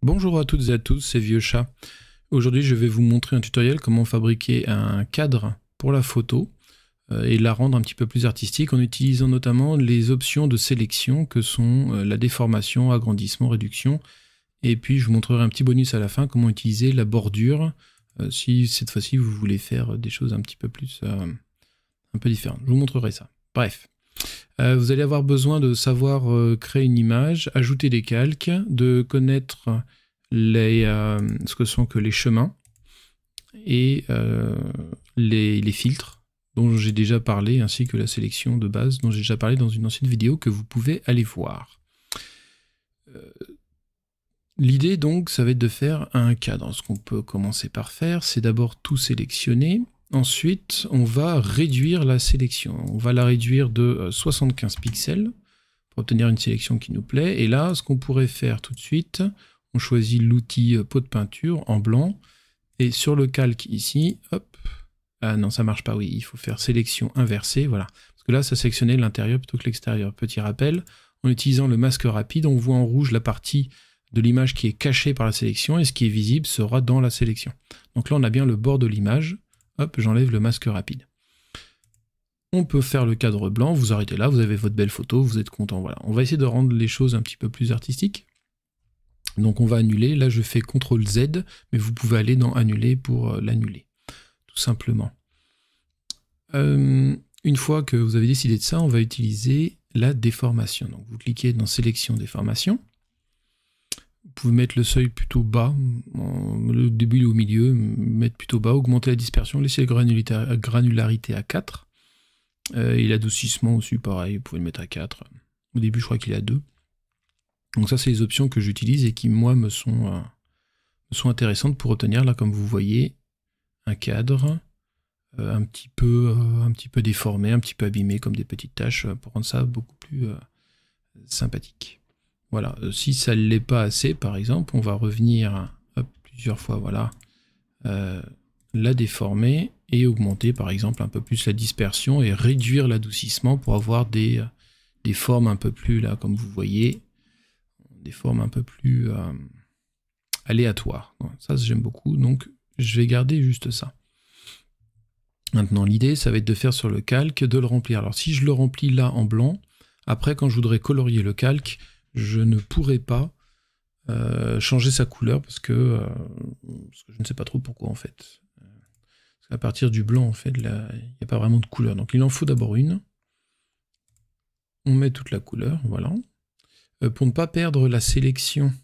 Bonjour à toutes et à tous, c'est Vieux Chat. Aujourd'hui, je vais vous montrer un tutoriel comment fabriquer un cadre pour la photo et la rendre un petit peu plus artistique en utilisant notamment les options de sélection que sont la déformation, agrandissement, réduction. Et puis, je vous montrerai un petit bonus à la fin, comment utiliser la bordure si cette fois-ci vous voulez faire des choses un petit peu plus un peu différentes. Je vous montrerai ça. Bref. Vous allez avoir besoin de savoir créer une image, ajouter des calques, de connaître ce que sont que les chemins et les filtres dont j'ai déjà parlé, ainsi que la sélection de base dont j'ai déjà parlé dans une ancienne vidéo que vous pouvez aller voir. L'idée donc, ça va être de faire un cadre. Ce qu'on peut commencer par faire, c'est d'abord tout sélectionner. Ensuite, on va réduire la sélection. On va la réduire de 75 pixels pour obtenir une sélection qui nous plaît. Et là, ce qu'on pourrait faire tout de suite, on choisit l'outil pot de peinture en blanc. Et sur le calque ici, hop, ah non, ça marche pas, oui, il faut faire sélection inversée, voilà. Parce que là, ça sélectionnait l'intérieur plutôt que l'extérieur. Petit rappel, en utilisant le masque rapide, on voit en rouge la partie de l'image qui est cachée par la sélection, et ce qui est visible sera dans la sélection. Donc là, on a bien le bord de l'image. Hop, j'enlève le masque rapide. On peut faire le cadre blanc, vous arrêtez là, vous avez votre belle photo, vous êtes content, voilà. On va essayer de rendre les choses un petit peu plus artistiques. Donc on va annuler, là je fais CTRL Z, mais vous pouvez aller dans annuler pour l'annuler, tout simplement. Une fois que vous avez décidé de ça, on va utiliser la déformation. Donc vous cliquez dans sélection déformation. Vous pouvez mettre le seuil plutôt bas, le début au milieu, mettre plutôt bas, augmenter la dispersion, laisser la granularité à 4. Et l'adoucissement aussi, pareil, vous pouvez le mettre à 4. Au début, je crois qu'il est à 2. Donc ça, c'est les options que j'utilise et qui, moi, me sont intéressantes pour obtenir, là, comme vous voyez, un cadre un petit peu déformé, un petit peu abîmé, comme des petites taches, pour rendre ça beaucoup plus sympathique. Voilà, si ça ne l'est pas assez, par exemple, on va revenir plusieurs fois, voilà, la déformer et augmenter, par exemple, un peu plus la dispersion et réduire l'adoucissement pour avoir des formes un peu plus, là, comme vous voyez, des formes un peu plus aléatoires. Ça, j'aime beaucoup, donc je vais garder juste ça. Maintenant, l'idée, ça va être de faire sur le calque, de le remplir. Alors, si je le remplis là en blanc, après, quand je voudrais colorier le calque, je ne pourrai pas changer sa couleur parce que je ne sais pas trop pourquoi, en fait. Parce qu'à partir du blanc, en fait, il n'y a pas vraiment de couleur. Donc, il en faut d'abord une. On met toute la couleur, voilà. Pour ne pas perdre la sélection,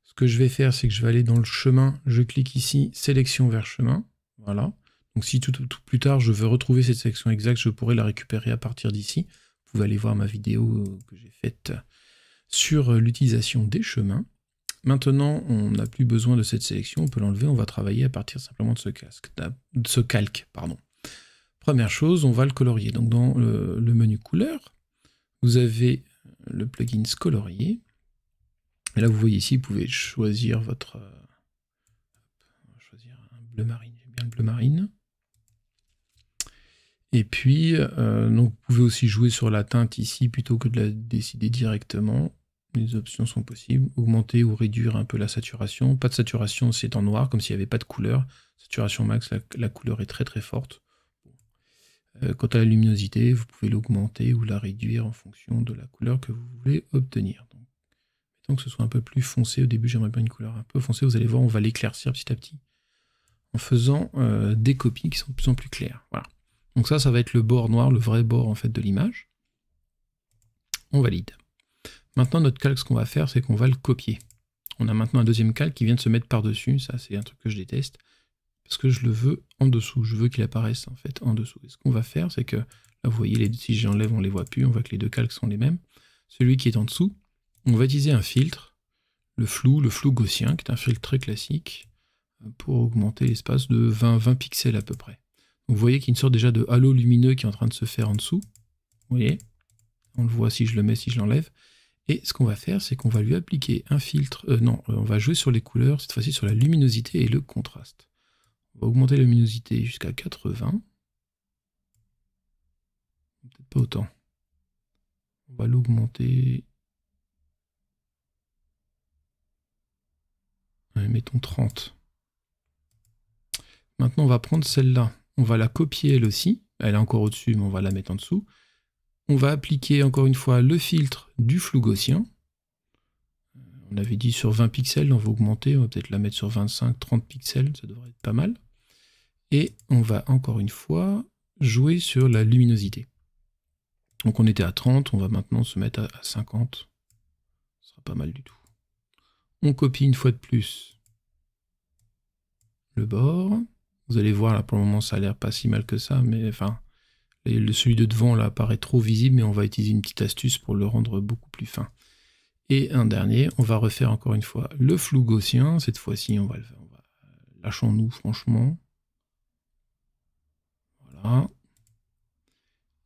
ce que je vais faire, c'est que je vais aller dans le chemin, je clique ici, sélection vers chemin, voilà. Donc si tout plus tard je veux retrouver cette sélection exacte, je pourrais la récupérer à partir d'ici. Vous pouvez aller voir ma vidéo que j'ai faite sur l'utilisation des chemins. Maintenant, on n'a plus besoin de cette sélection, on peut l'enlever, on va travailler à partir simplement de ce calque. Première chose, on va le colorier. Donc dans le menu couleur, vous avez le plugin colorier. Et là, vous voyez ici, vous pouvez choisir votre... on va choisir un bleu marine, j'aime bien le bleu marine. Et puis, donc vous pouvez aussi jouer sur la teinte ici, plutôt que de la décider directement. Les options sont possibles. Augmenter ou réduire un peu la saturation. Pas de saturation, c'est en noir, comme s'il n'y avait pas de couleur. Saturation max, la couleur est très très forte. Quant à la luminosité, vous pouvez l'augmenter ou la réduire en fonction de la couleur que vous voulez obtenir. Donc que ce soit un peu plus foncé. Au début, j'aimerais bien une couleur un peu foncée. Vous allez voir, on va l'éclaircir petit à petit en faisant des copies qui sont de plus en plus claires. Voilà. Donc ça va être le bord noir, le vrai bord en fait de l'image. On valide. Maintenant, notre calque, ce qu'on va faire, c'est qu'on va le copier. On a maintenant un deuxième calque qui vient de se mettre par-dessus. Ça, c'est un truc que je déteste. Parce que je le veux en dessous. Je veux qu'il apparaisse en fait en dessous. Et ce qu'on va faire, c'est que là, vous voyez, si j'enlève, on les voit plus. On voit que les deux calques sont les mêmes. Celui qui est en dessous, on va utiliser un filtre, le flou gaussien, qui est un filtre très classique, pour augmenter l'espace de 20 pixels à peu près. Donc vous voyez qu'il y a une sorte déjà de halo lumineux qui est en train de se faire en dessous. Vous voyez, on le voit si je le mets, si je l'enlève. Et ce qu'on va faire, c'est qu'on va lui appliquer un filtre... on va jouer sur les couleurs, cette fois-ci sur la luminosité et le contraste. On va augmenter la luminosité jusqu'à 80. Peut-être pas autant. On va l'augmenter... mettons 30. Maintenant, on va prendre celle-là. On va la copier elle aussi. Elle est encore au-dessus, mais on va la mettre en dessous. On va appliquer encore une fois le filtre du flou gaussien. On avait dit sur 20 pixels, on va augmenter. On va peut-être la mettre sur 25-30 pixels. Ça devrait être pas mal. Et on va encore une fois jouer sur la luminosité. Donc on était à 30, on va maintenant se mettre à 50. Ce sera pas mal du tout. On copie une fois de plus le bord. Vous allez voir là pour le moment ça a l'air pas si mal que ça, mais enfin celui de devant là paraît trop visible, mais on va utiliser une petite astuce pour le rendre beaucoup plus fin. Et un dernier, on va refaire encore une fois le flou gaussien. Cette fois-ci on va lâchons-nous franchement. Voilà.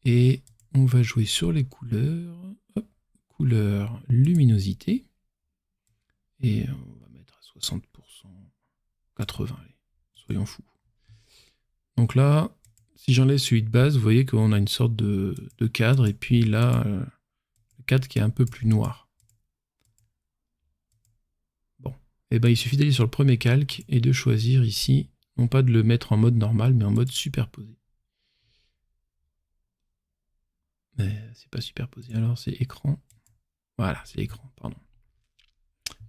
Et on va jouer sur les couleurs. Hop, couleur luminosité. Et on va mettre à 60%, 80%, allez, soyons fous. Donc là, si j'enlève celui de base, vous voyez qu'on a une sorte de cadre, et puis là, le cadre qui est un peu plus noir. Bon, et ben il suffit d'aller sur le premier calque et de choisir ici, non pas de le mettre en mode normal, mais en mode superposé. Mais c'est pas superposé, alors c'est écran. Voilà, c'est écran, pardon.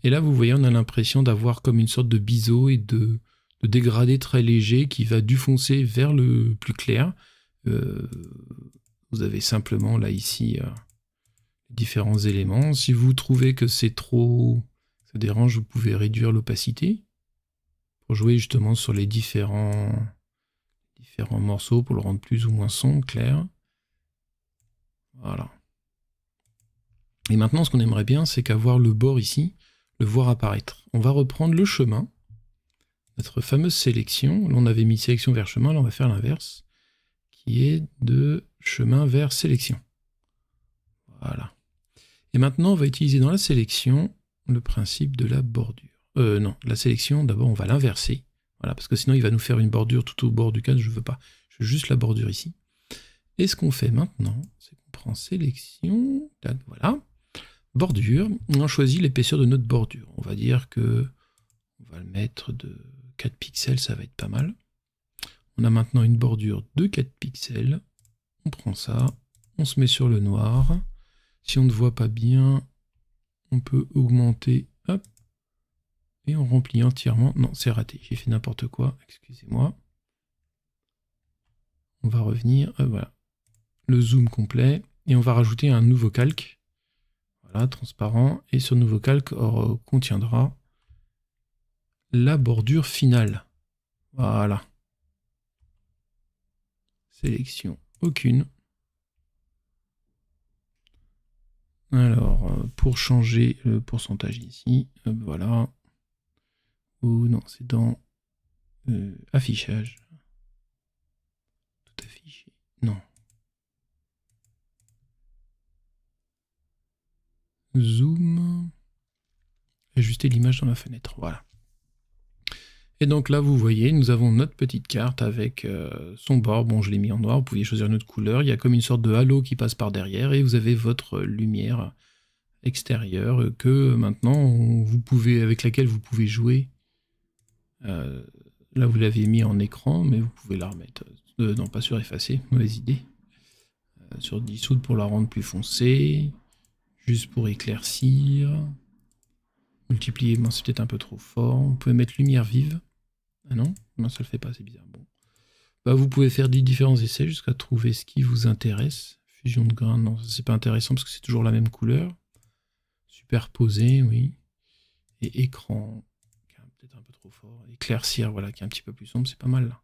Et là, vous voyez, on a l'impression d'avoir comme une sorte de biseau et de dégradé très léger qui va du foncé vers le plus clair. Vous avez simplement là, ici, différents éléments. Si vous trouvez que c'est trop... ça dérange, vous pouvez réduire l'opacité pour jouer justement sur les différents morceaux pour le rendre plus ou moins sombre, clair. Voilà. Et maintenant, ce qu'on aimerait bien, c'est qu'avoir le bord ici, le voir apparaître. On va reprendre le chemin, notre fameuse sélection. Là, on avait mis sélection vers chemin, là, on va faire l'inverse, qui est de chemin vers sélection. Voilà. Et maintenant, on va utiliser dans la sélection le principe de la bordure. Non, la sélection, d'abord, on va l'inverser. Voilà, parce que sinon, il va nous faire une bordure tout au bord du cadre. Je veux pas. Je veux juste la bordure ici. Et ce qu'on fait maintenant, c'est qu'on prend sélection, tac, voilà, bordure, on choisit l'épaisseur de notre bordure. On va dire que on va le mettre de 4 pixels, ça va être pas mal. On a maintenant une bordure de 4 pixels. On prend ça, on se met sur le noir. Si on ne voit pas bien, on peut augmenter, hop, et on remplit entièrement. Non, c'est raté, j'ai fait n'importe quoi, excusez-moi. On va revenir, voilà, le zoom complet, et on va rajouter un nouveau calque. Voilà, transparent, et ce nouveau calque contiendra la bordure finale. Voilà. Sélection, aucune. Alors, pour changer le pourcentage ici, voilà. Ou non, c'est dans affichage. Tout affiché. Non. Zoom. Ajuster l'image dans la fenêtre. Voilà. Et donc là, vous voyez, nous avons notre petite carte avec son bord. Bon, je l'ai mis en noir, vous pouviez choisir une autre couleur. Il y a comme une sorte de halo qui passe par derrière et vous avez votre lumière extérieure que maintenant, avec laquelle vous pouvez jouer. Là, vous l'avez mis en écran, mais vous pouvez la remettre. Non, pas sur effacer, mauvaise idée. Sur dissoudre pour la rendre plus foncée. Juste pour éclaircir. Multiplier, bon, c'est peut-être un peu trop fort. Vous pouvez mettre lumière vive. Ah non, non, ça le fait pas, c'est bizarre. Bon. Bah, vous pouvez faire des différents essais jusqu'à trouver ce qui vous intéresse. Fusion de grains, non, c'est pas intéressant parce que c'est toujours la même couleur. Superposé, oui. Et écran, qui est peut-être un peu trop fort. Éclaircir, voilà, qui est un petit peu plus sombre, c'est pas mal là.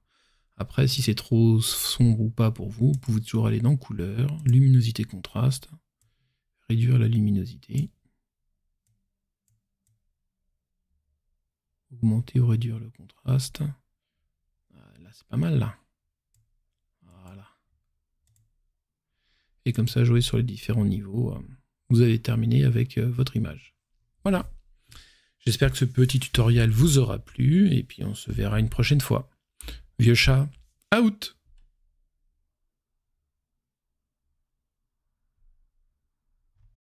Après, si c'est trop sombre ou pas pour vous, vous pouvez toujours aller dans couleur, luminosité contraste, réduire la luminosité. Augmenter ou réduire le contraste. Là, c'est pas mal, là. Voilà. Et comme ça, jouer sur les différents niveaux. Vous avez terminé avec votre image. Voilà. J'espère que ce petit tutoriel vous aura plu, et puis on se verra une prochaine fois. Vieux chat, out!